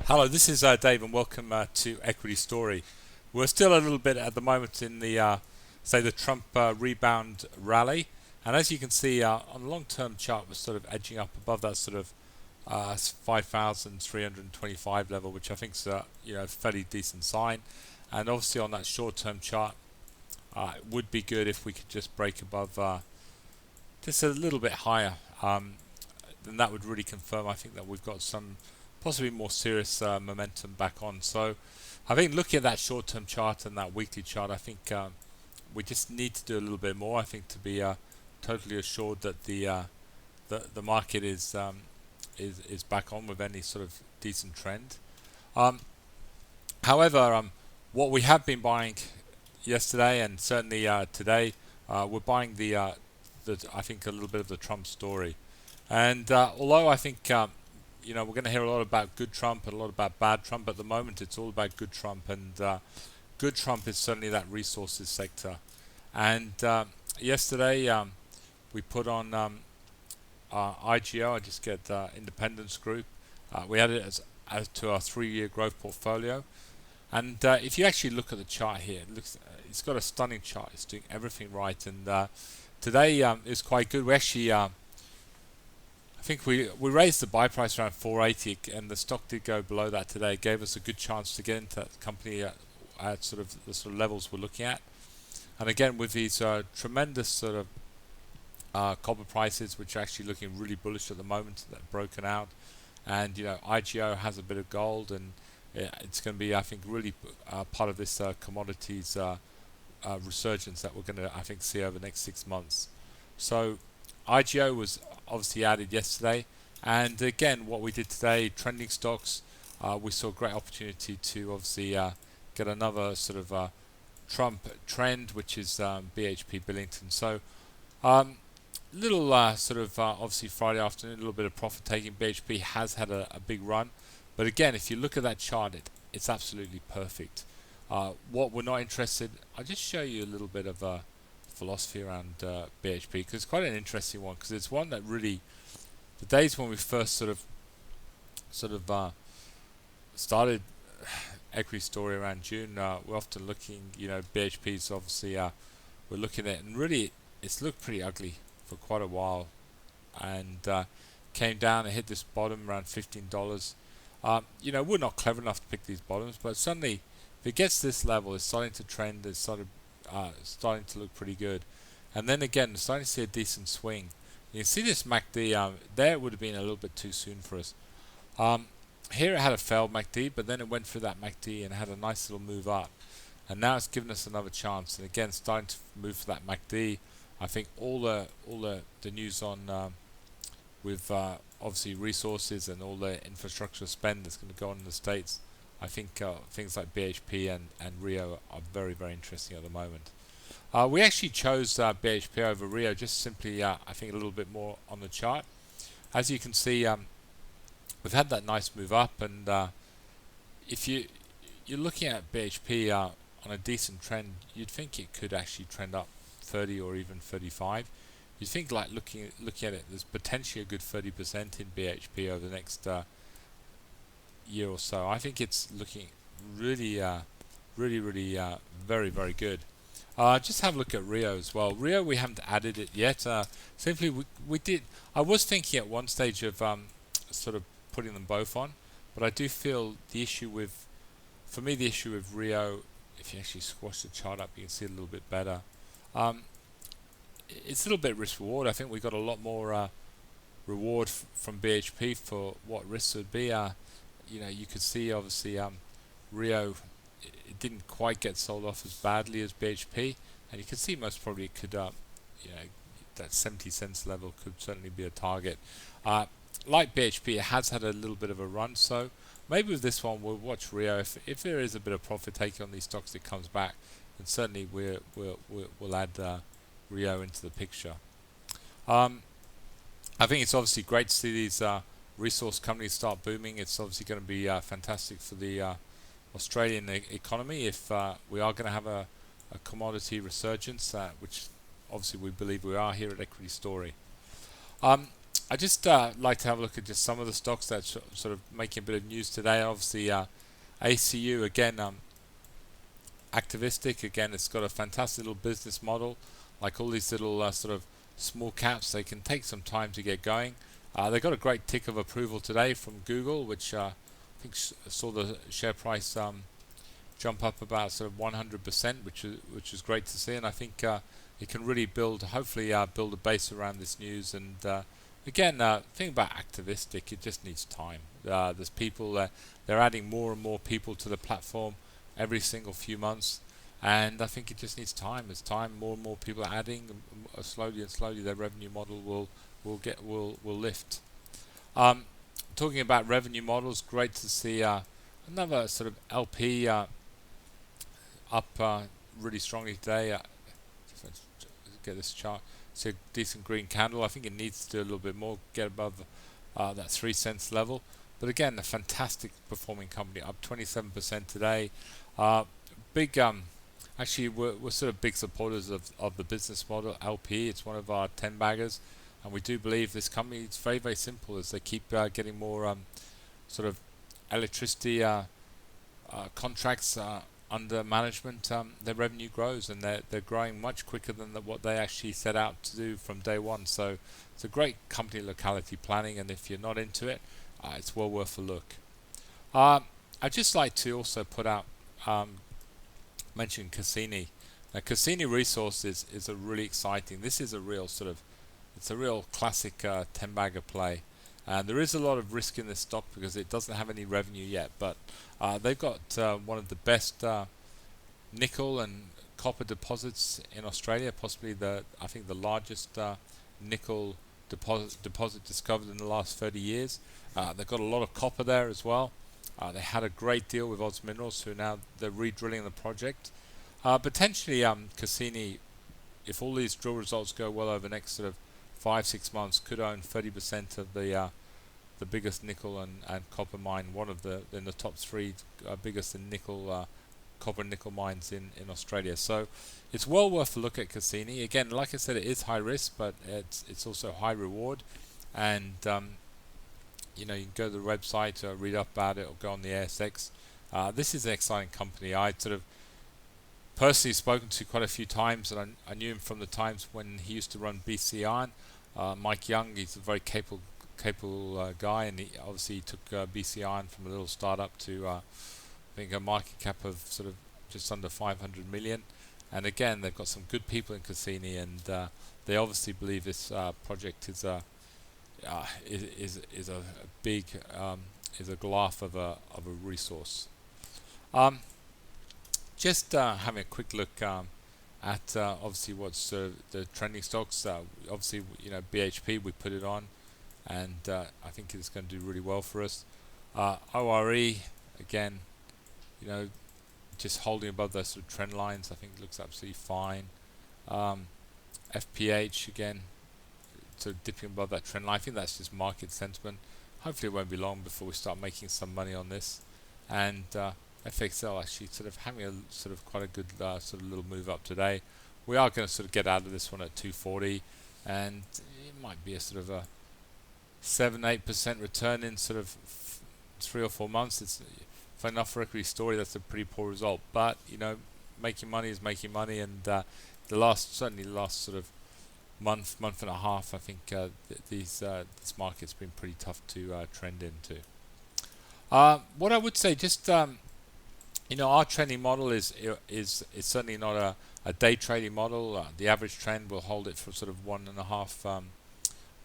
Hello, this is Dave, and welcome to Equity Story. We're still a little bit at the moment in the say the Trump rebound rally, and as you can see on the long-term chart, we're sort of edging up above that sort of 5,325 level, which I think is a fairly decent sign. And obviously on that short-term chart, it would be good if we could just break above just a little bit higher. Then that would really confirm, I think, that we've got some possibly more serious momentum back on. So I think looking at that short-term chart and that weekly chart, I think we just need to do a little bit more, I think, to be totally assured that the market is back on with any sort of decent trend. However, what we have been buying yesterday and certainly today, we're buying the I think a little bit of the Trump story. And although I think we're going to hear a lot about good Trump and a lot about bad Trump. At the moment, it's all about good Trump, and good Trump is certainly that resources sector. And yesterday, we put on IGO. I just get Independence Group. We added it as to our 3-year growth portfolio. And if you actually look at the chart here, it's got a stunning chart. It's doing everything right. And today is quite good. We actually I think we raised the buy price around 480, and the stock did go below that today. It gave us a good chance to get into that company at sort of the sort of levels we're looking at. And again, with these tremendous sort of copper prices, which are actually looking really bullish at the moment, that are broken out, and IGO has a bit of gold, and it's going to be, I think, really part of this commodities resurgence that we're going to, I think, see over the next 6 months. So IGO was obviously added yesterday, and again, what we did today, trending stocks, we saw a great opportunity to obviously get another sort of Trump trend, which is BHP Billington. So little sort of obviously Friday afternoon, a little bit of profit taking. BHP has had a big run, but again, if you look at that chart, it's absolutely perfect. What we're not interested, I'll just show you a little bit of philosophy around BHP, because it's quite an interesting one, because it's one that really, the days when we first sort of started Equity Story around June, we're often looking, BHP's obviously we're looking at it, and really it's looked pretty ugly for quite a while, and came down and hit this bottom around $15. We're not clever enough to pick these bottoms, but suddenly if it gets this level, it's starting to trend, it's starting to look pretty good. And then again, starting to see a decent swing. You can see this MACD, there it would have been a little bit too soon for us. Here it had a failed MACD, but then it went through that MACD and had a nice little move up. And now it's given us another chance, and again starting to move for that MACD. I think all the news on with obviously resources and all the infrastructure spend that's going to go on in the States, I think things like BHP and Rio are very, very interesting at the moment. We actually chose BHP over Rio, just simply, I think, a little bit more on the chart. As you can see, we've had that nice move up, and if you're looking at BHP on a decent trend, you'd think it could actually trend up 30 or even 35. You think, like, looking at it, there's potentially a good 30% in BHP over the next year or so. I think it's looking really, really very, very good. Just have a look at Rio as well. Rio, we haven't added it yet. Simply, we did. I was thinking at one stage of sort of putting them both on, but I do feel the issue with Rio, if you actually squash the chart up, you can see it a little bit better. It's a little bit risk reward. I think we got a lot more reward from BHP for what risks would be. You could see obviously Rio, it didn't quite get sold off as badly as BHP, and you can see most probably it could, that 70 cents level could certainly be a target. Like BHP, it has had a little bit of a run, so maybe with this one we'll watch Rio. If there is a bit of profit taking on these stocks, it comes back, then certainly we'll add Rio into the picture. I think it's obviously great to see these resource companies start booming. It's obviously going to be fantastic for the Australian economy if we are going to have a commodity resurgence, which obviously we believe we are here at Equity Story. I just like to have a look at just some of the stocks that sort of making a bit of news today. Obviously, ACU again, activistic again. It's got a fantastic little business model. Like all these little sort of small caps, they can take some time to get going. They got a great tick of approval today from Google, which I think saw the share price jump up about sort of 100%, which is great to see. And I think it can really build, hopefully, build a base around this news. And again, thing about activistic, it just needs time. There's people, they're adding more and more people to the platform every single few months, and I think it just needs time. As time, more and more people are adding, slowly and slowly, their revenue model will lift. Um, Talking about revenue models, great to see another sort of LP up really strongly today. Let's get this chart. It's a decent green candle. I think it needs to do a little bit more, get above that 3 cents level. But again, a fantastic performing company, up 27% today. Big, actually, we're sort of big supporters of the business model. LP, it's one of our 10 baggers, and we do believe this company. It's very, very simple as they keep getting more sort of electricity contracts under management. Their revenue grows, and they're growing much quicker than what they actually set out to do from day one. So it's a great company locality planning, and if you're not into it, it's well worth a look. I'd just like to also put out mention Cassini. Now, Cassini Resources is a really exciting. This is a real sort of, it's a real classic 10-bagger play. And there is a lot of risk in this stock because it doesn't have any revenue yet, but they've got one of the best nickel and copper deposits in Australia, possibly I think the largest nickel deposit discovered in the last 30 years. They've got a lot of copper there as well. They had a great deal with Oz Minerals, who now they're re-drilling the project. Potentially, Cassini, if all these drill results go well over the next sort of 5-6 months, could own 30% of the biggest nickel and copper mine, one of the in the top three biggest in nickel, copper and nickel mines in Australia. So it's well worth a look at Cassini. Again, like I said, it is high risk, but it's also high reward. And you can go to the website, read up about it, or go on the ASX. This is an exciting company. I sort of personally spoken to quite a few times, and I knew him from the times when he used to run BC Iron. Mike Young, he's a very capable guy, and he obviously took BC Iron from a little startup to I think a market cap of sort of just under 500 million. And again, they've got some good people in Cassini, and they obviously believe this project is a big is a glass of a resource. Just having a quick look at obviously what's the trending stocks. Obviously, BHP, we put it on, and I think it's going to do really well for us. ORE, again, just holding above those sort of trend lines. I think it looks absolutely fine. FPH, again, sort of dipping above that trend line. I think that's just market sentiment. Hopefully it won't be long before we start making some money on this. And FXL actually sort of having a sort of quite a good sort of little move up today. We are going to sort of get out of this one at 240, and it might be a sort of a 7-8% return in sort of 3 or 4 months. It's for enough for equity story. That's a pretty poor result, but making money is making money, and the last sort of month and a half, I think this market's been pretty tough to trend into. What I would say, just our trending model is certainly not a day trading model. The average trend will hold it for sort of 1.5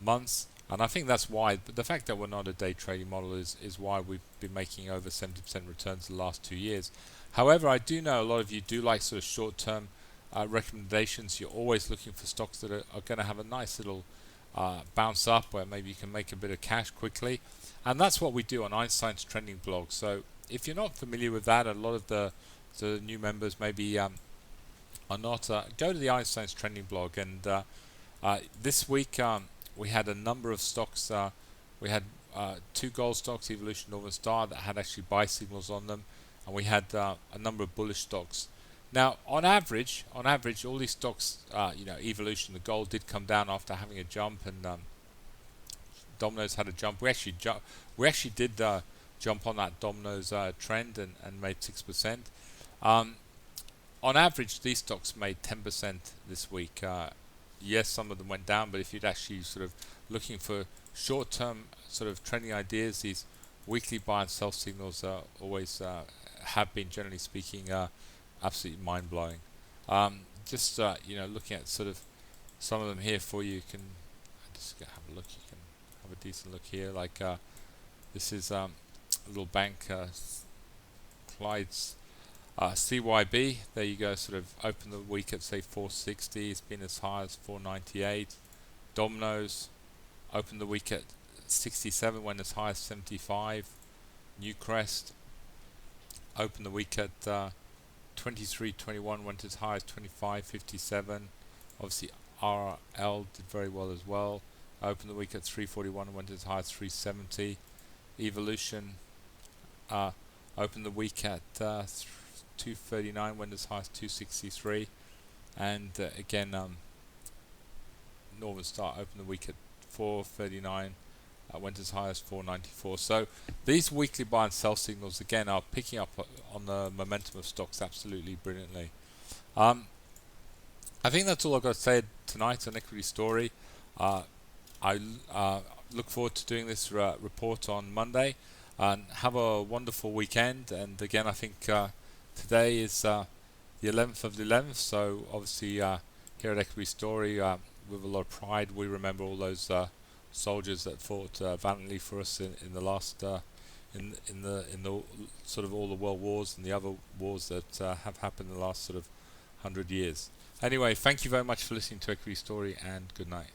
months, and I think that's why. But the fact that we're not a day trading model is why we've been making over 70% returns the last 2 years. However, I do know a lot of you do like sort of short-term recommendations. You're always looking for stocks that are going to have a nice little bounce up, where maybe you can make a bit of cash quickly, and that's what we do on Einstein's trending blog. So if you're not familiar with that, a lot of the new members maybe are not. Go to the Einstein's trending blog, and this week we had a number of stocks. We had 2 gold stocks, Evolution, Northern Star, that had actually buy signals on them, and we had a number of bullish stocks. Now, on average, all these stocks, Evolution, the gold did come down after having a jump, and Domino's had a jump. We actually did jump on that Domino's trend and made 6%. Um, on average, these stocks made 10% this week. Yes, some of them went down, but if you'd actually sort of looking for short-term sort of trending ideas, these weekly buy and sell signals always have been, generally speaking, absolutely mind-blowing. Just looking at sort of some of them here for you, can just have a look. You can have a decent look here. Like this is a little bank, Clyde's. CYB, there you go, sort of opened the week at say 460, it's been as high as 498. Domino's opened the week at 67, went as high as 75. Newcrest opened the week at 23.21, went as high as 25.57. Obviously RL did very well as well, opened the week at 341 went as high as 370. Evolution opened the week at 239, went as high as 263, and again Northern Star opened the week at 439, went as high as 494. So these weekly buy and sell signals again are picking up on the momentum of stocks absolutely brilliantly. I think that's all I've got to say tonight on Equity Story. I look forward to doing this report on Monday, and have a wonderful weekend. And again, I think today is the 11th of the 11th, so obviously here at Equity Story, with a lot of pride, we remember all those soldiers that fought valiantly for us in the last in the sort of all the world wars and the other wars that have happened in the last sort of 100 years. Anyway, thank you very much for listening to Equity Story, and good night.